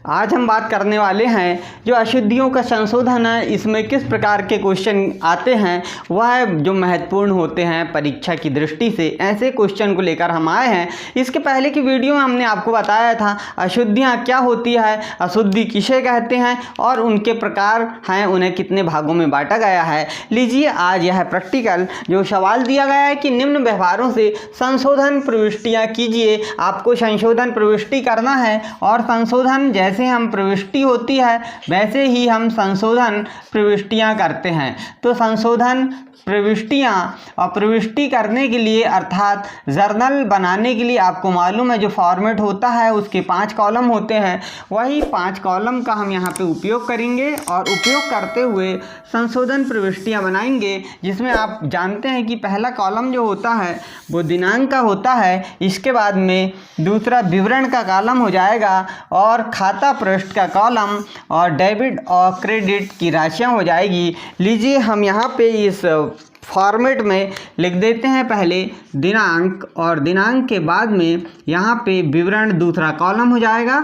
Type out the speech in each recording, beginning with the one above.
आज हम बात करने वाले हैं जो अशुद्धियों का संशोधन है, इसमें किस प्रकार के क्वेश्चन आते हैं, वह जो महत्वपूर्ण होते हैं परीक्षा की दृष्टि से, ऐसे क्वेश्चन को लेकर हम आए हैं। इसके पहले की वीडियो में हमने आपको बताया था अशुद्धियाँ क्या होती है, अशुद्धि किसे कहते हैं और उनके प्रकार हैं, उन्हें कितने भागों में बांटा गया है। लीजिए आज यह प्रैक्टिकल जो सवाल दिया गया है कि निम्न व्यवहारों से संशोधन प्रविष्टियाँ कीजिए। आपको संशोधन प्रविष्टि करना है और संशोधन जैसे हम प्रविष्टि होती है वैसे ही हम संशोधन प्रविष्टियां करते हैं। तो संशोधन प्रविष्टियां और प्रविष्टि करने के लिए अर्थात जर्नल बनाने के लिए आपको मालूम है जो फॉर्मेट होता है उसके 5 कॉलम होते हैं। वही 5 कॉलम का हम यहाँ पे उपयोग करेंगे और उपयोग करते हुए संशोधन प्रविष्टियां बनाएंगे, जिसमें आप जानते हैं कि पहला कॉलम जो होता है वो दिनांक का होता है, इसके बाद में दूसरा विवरण का कॉलम हो जाएगा और खाता पृष्ठ का कॉलम और डेबिट और क्रेडिट की राशियां हो जाएगी। लीजिए हम यहाँ पे इस फॉर्मेट में लिख देते हैं पहले दिनांक और दिनांक के बाद में यहाँ पे विवरण दूसरा कॉलम हो जाएगा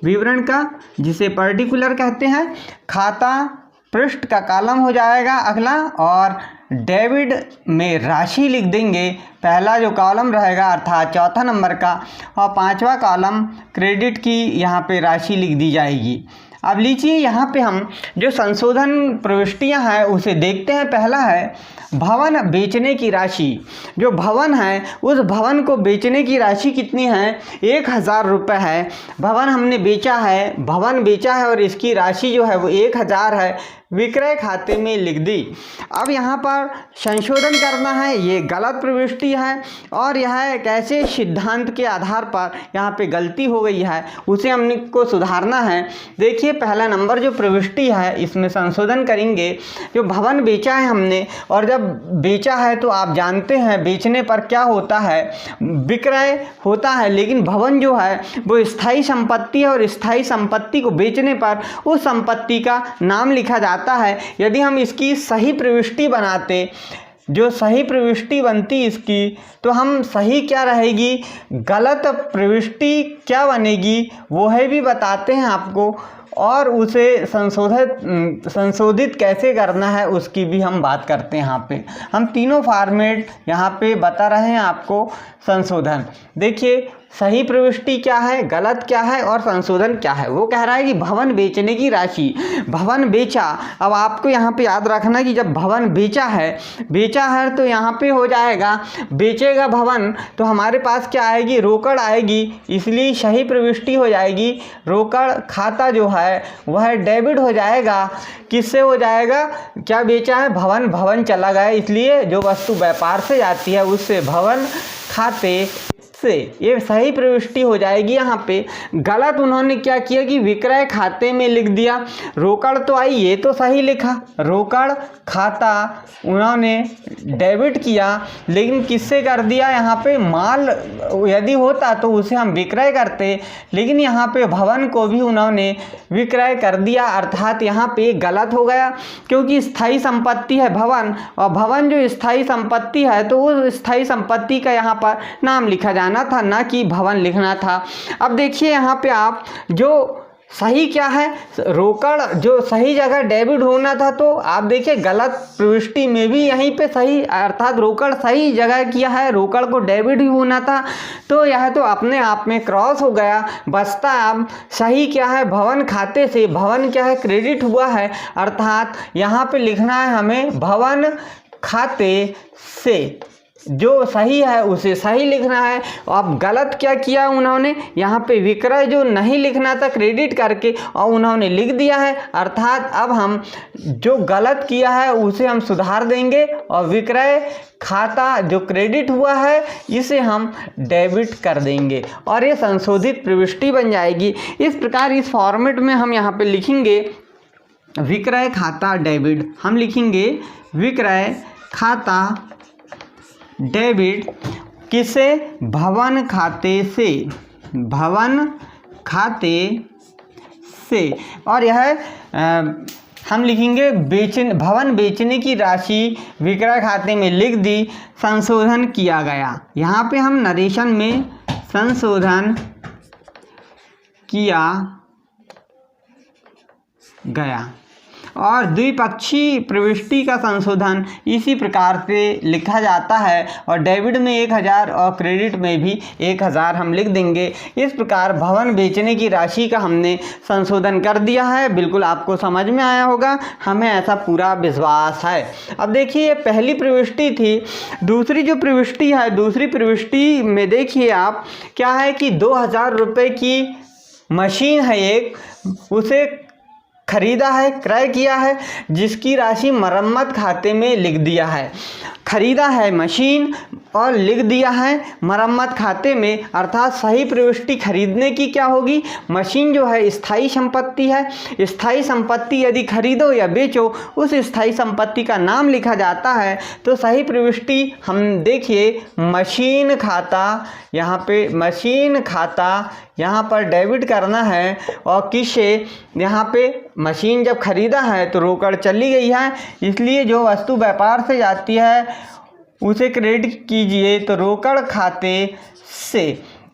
विवरण का, जिसे पर्टिकुलर कहते हैं। खाता पृष्ठ का कॉलम हो जाएगा अगला और डेबिट में राशि लिख देंगे, पहला जो कॉलम रहेगा अर्थात चौथा नंबर का, और 5वां कॉलम क्रेडिट की यहाँ पे राशि लिख दी जाएगी। अब लीजिए यहाँ पे हम जो संशोधन प्रविष्टियाँ हैं उसे देखते हैं। पहला है भवन बेचने की राशि। जो भवन है उस भवन को बेचने की राशि कितनी है, 1000 रुपये है। भवन हमने बेचा है, भवन बेचा है और इसकी राशि जो है वो 1000 है, विक्रय खाते में लिख दी। अब यहाँ पर संशोधन करना है, ये गलत प्रविष्टि है और यह एक ऐसे सिद्धांत के आधार पर यहाँ पे गलती हो गई है, उसे हमने को सुधारना है। देखिए पहला नंबर जो प्रविष्टि है इसमें संशोधन करेंगे। जो भवन बेचा है हमने, और जब बेचा है तो आप जानते हैं बेचने पर क्या होता है, विक्रय होता है, लेकिन भवन जो है वो स्थायी संपत्ति है और स्थायी संपत्ति को बेचने पर उस संपत्ति का नाम लिखा जाता है। यदि हम इसकी सही प्रविष्टि बनाते, जो सही प्रविष्टि बनती इसकी, तो हम सही क्या रहेगी, गलत प्रविष्टि क्या बनेगी वो है भी बताते हैं आपको, और उसे संशोधित कैसे करना है उसकी भी हम बात करते हैं। यहाँ पे हम तीनों फॉर्मेट यहाँ पे बता रहे हैं आपको। संशोधन देखिए सही प्रविष्टि क्या है, गलत क्या है और संशोधन क्या है। वो कह रहा है कि भवन बेचने की राशि, भवन बेचा। अब आपको यहाँ पे याद रखना कि जब भवन बेचा है तो यहाँ पे हो जाएगा बेचेगा भवन, तो हमारे पास क्या आएगी, रोकड़ आएगी, इसलिए सही प्रविष्टि हो जाएगी रोकड़। खाता जो है वह डेबिट हो जाएगा, किससे हो जाएगा, क्या बेचा है, भवन, भवन चला गया, इसलिए जो वस्तु व्यापार से जाती है उससे भवन खाते से, ये सही प्रविष्टि हो जाएगी। यहाँ पे गलत उन्होंने क्या किया कि विक्रय खाते में लिख दिया। रोकड़ तो आई, ये तो सही लिखा, रोकड़ खाता उन्होंने डेबिट किया, लेकिन किससे कर दिया, यहाँ पे माल यदि होता तो उसे हम विक्रय करते, लेकिन यहाँ पे भवन को भी उन्होंने विक्रय कर दिया, अर्थात यहाँ पे गलत हो गया, क्योंकि स्थायी संपत्ति है भवन, और भवन जो स्थायी संपत्ति है तो उस स्थायी संपत्ति का यहाँ पर नाम लिखा जाना था, ना कि भवन लिखना था। अब देखिए यहाँ पे आप जो सही क्या है, रोकड़ जो सही जगह डेबिट होना था, तो आप देखिए गलत प्रविष्टि में भी यहीं पे सही, अर्थात रोकड़ सही जगह किया है, रोकड़ को डेबिट ही होना था, तो यह तो अपने आप में क्रॉस हो गया। बचता अब सही क्या है, भवन खाते से, भवन क्या है, क्रेडिट हुआ है, अर्थात यहाँ पे लिखना है हमें भवन खाते से, जो सही है उसे सही लिखना है। अब गलत क्या किया उन्होंने, यहाँ पे विक्रय जो नहीं लिखना था क्रेडिट करके और उन्होंने लिख दिया है, अर्थात अब हम जो गलत किया है उसे हम सुधार देंगे और विक्रय खाता जो क्रेडिट हुआ है इसे हम डेबिट कर देंगे और ये संशोधित प्रविष्टि बन जाएगी। इस प्रकार इस फॉर्मेट में हम यहाँ पे लिखेंगे विक्रय खाता डेबिट, हम लिखेंगे विक्रय खाता डेबिट किसे, भवन खाते से, भवन खाते से, और यह हम लिखेंगे भवन बेचने की राशि विक्रय खाते में लिख दी, संशोधन किया गया। यहाँ पे हम नरेशन में संशोधन किया गया। और द्विपक्षीय प्रविष्टि का संशोधन इसी प्रकार से लिखा जाता है, और डेबिट में 1000 और क्रेडिट में भी 1000 हम लिख देंगे। इस प्रकार भवन बेचने की राशि का हमने संशोधन कर दिया है। बिल्कुल आपको समझ में आया होगा, हमें ऐसा पूरा विश्वास है। अब देखिए, ये पहली प्रविष्टि थी। दूसरी जो प्रविष्टि है, दूसरी प्रविष्टि में देखिए आप क्या है कि 2000 रुपये की मशीन है एक, उसे खरीदा है, क्रय किया है, जिसकी राशि मरम्मत खाते में लिख दिया है। खरीदा है मशीन और लिख दिया है मरम्मत खाते में, अर्थात सही प्रविष्टि खरीदने की क्या होगी? मशीन जो है स्थायी संपत्ति है। स्थायी संपत्ति यदि खरीदो या बेचो, उस स्थायी संपत्ति का नाम लिखा जाता है। तो सही प्रविष्टि हम देखिए, मशीन खाता, यहाँ पे मशीन खाता यहाँ पर डेबिट करना है, और किसे? यहाँ पे मशीन जब खरीदा है तो रोकड़ चली गई है, इसलिए जो वस्तु व्यापार से जाती है उसे क्रेडिट कीजिए, तो रोकड़ खाते से।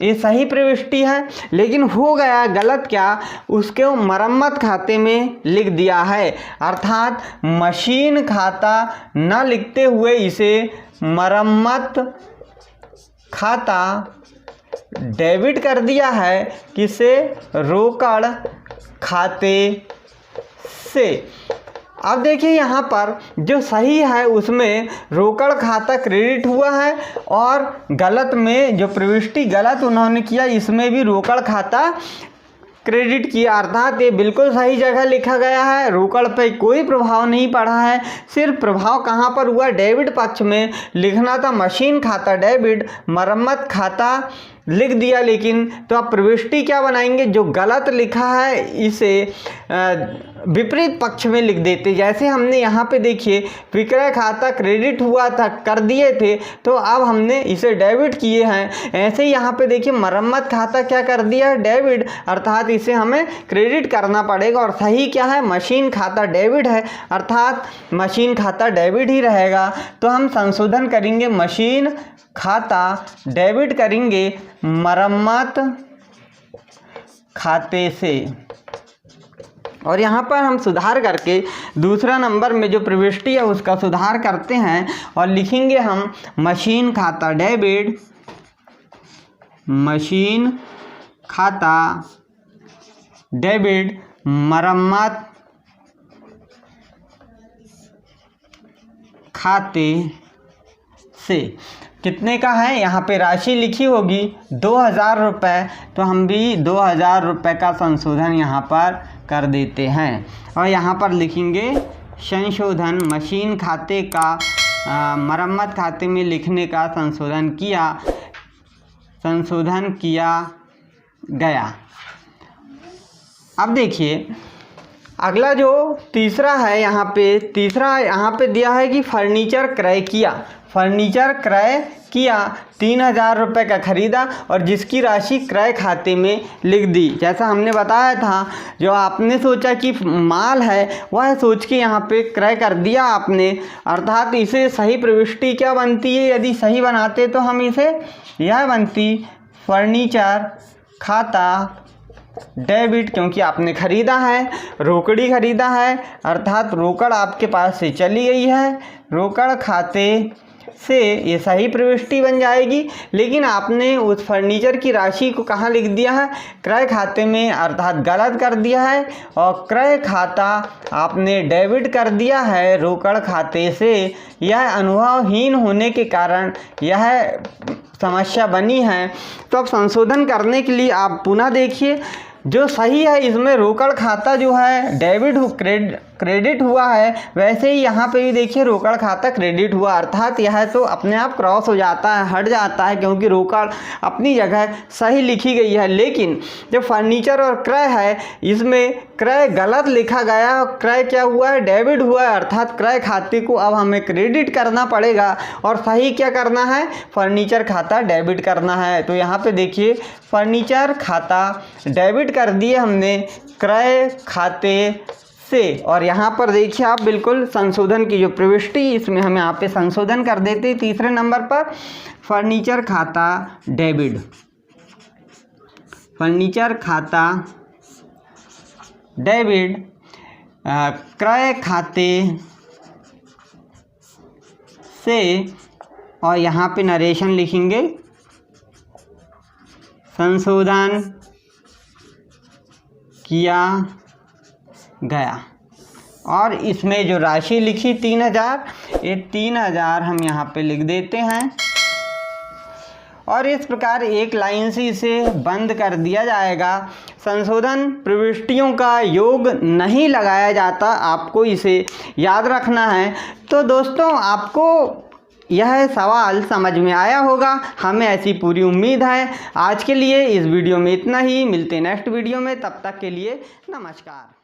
ये सही प्रविष्टि है, लेकिन हो गया गलत क्या? उसके मरम्मत खाते में लिख दिया है, अर्थात मशीन खाता न लिखते हुए इसे मरम्मत खाता डेबिट कर दिया है, किसे? रोकड़ खाते से। अब देखिए, यहाँ पर जो सही है उसमें रोकड़ खाता क्रेडिट हुआ है, और गलत में जो प्रविष्टि गलत उन्होंने किया, इसमें भी रोकड़ खाता क्रेडिट किया, अर्थात ये बिल्कुल सही जगह लिखा गया है। रोकड़ पे कोई प्रभाव नहीं पड़ा है, सिर्फ प्रभाव कहाँ पर हुआ? डेबिट पक्ष में लिखना था मशीन खाता डेबिट, मरम्मत खाता लिख दिया, लेकिन तो आप प्रविष्टि क्या बनाएंगे? जो गलत लिखा है इसे विपरीत पक्ष में लिख देते। जैसे हमने यहाँ पे देखिए, विक्रय खाता क्रेडिट हुआ था, कर दिए थे, तो अब हमने इसे डेबिट किए हैं। ऐसे ही यहाँ पे देखिए, मरम्मत खाता क्या कर दिया? डेबिट, अर्थात इसे हमें क्रेडिट करना पड़ेगा। और सही क्या है? मशीन खाता डेबिट है, अर्थात मशीन खाता डेबिट ही रहेगा। तो हम संशोधन करेंगे, मशीन खाता डेबिट करेंगे मरम्मत खाते से। और यहाँ पर हम सुधार करके दूसरा नंबर में जो प्रविष्टि है उसका सुधार करते हैं, और लिखेंगे हम मशीन खाता डेबिट, मशीन खाता डेबिट मरम्मत खाते से। कितने का है? यहाँ पे राशि लिखी होगी 2000 रुपये, तो हम भी 2000 रुपये का संशोधन यहाँ पर कर देते हैं। और यहाँ पर लिखेंगे संशोधन, मशीन खाते का मरम्मत खाते में लिखने का संशोधन किया गया। अब देखिए, अगला जो तीसरा है, यहाँ पे दिया है कि फर्नीचर क्रय किया। फर्नीचर क्रय किया, 3000 रुपये का खरीदा, और जिसकी राशि क्रय खाते में लिख दी। जैसा हमने बताया था, जो आपने सोचा कि माल है, वह सोच के यहाँ पे क्रय कर दिया आपने, अर्थात इसे सही प्रविष्टि क्या बनती है? यदि सही बनाते तो हम इसे यह बनती फर्नीचर खाता डेबिट, क्योंकि आपने खरीदा है, रोकड़ी खरीदा है, अर्थात रोकड़ आपके पास से चली गई है, रोकड़ खाते से ये सही प्रविष्टि बन जाएगी। लेकिन आपने उस फर्नीचर की राशि को कहाँ लिख दिया है? क्रय खाते में, अर्थात गलत कर दिया है, और क्रय खाता आपने डेबिट कर दिया है रोकड़ खाते से। यह अनुभवहीन होने के कारण यह समस्या बनी है। तो अब संशोधन करने के लिए आप पुनः देखिए, जो सही है इसमें रोकड़ खाता जो है डेबिट क्रेडिट हुआ है, वैसे ही यहाँ पे भी देखिए रोकड़ खाता क्रेडिट हुआ, अर्थात यह तो अपने आप क्रॉस हो जाता है, हट जाता है, क्योंकि रोकड़ अपनी जगह सही लिखी गई है। लेकिन जो फर्नीचर और क्रय है, इसमें क्रय गलत लिखा गया, और क्रय क्या हुआ है? डेबिट हुआ है, अर्थात क्रय खाते को अब हमें क्रेडिट करना पड़ेगा, और सही क्या करना है? फर्नीचर खाता डेबिट करना है। तो यहाँ पे देखिए, फर्नीचर खाता डेबिट कर दिए हमने क्रय खाते से। और यहाँ पर देखिए आप, बिल्कुल संशोधन की जो प्रविष्टि, इसमें हम यहाँ पे संशोधन कर देते। तीसरे नंबर पर फर्नीचर खाता डेबिट, फर्नीचर खाता डेबिट क्रय खाते से, और यहाँ पे नरेशन लिखेंगे, संशोधन किया गया। और इसमें जो राशि लिखी 3000, ये 3000 हम यहाँ पे लिख देते हैं और इस प्रकार एक लाइन से इसे बंद कर दिया जाएगा। संशोधन प्रविष्टियों का योग नहीं लगाया जाता, आपको इसे याद रखना है। तो दोस्तों, आपको यह सवाल समझ में आया होगा, हमें ऐसी पूरी उम्मीद है। आज के लिए इस वीडियो में इतना ही, मिलते हैं नेक्स्ट वीडियो में, तब तक के लिए नमस्कार।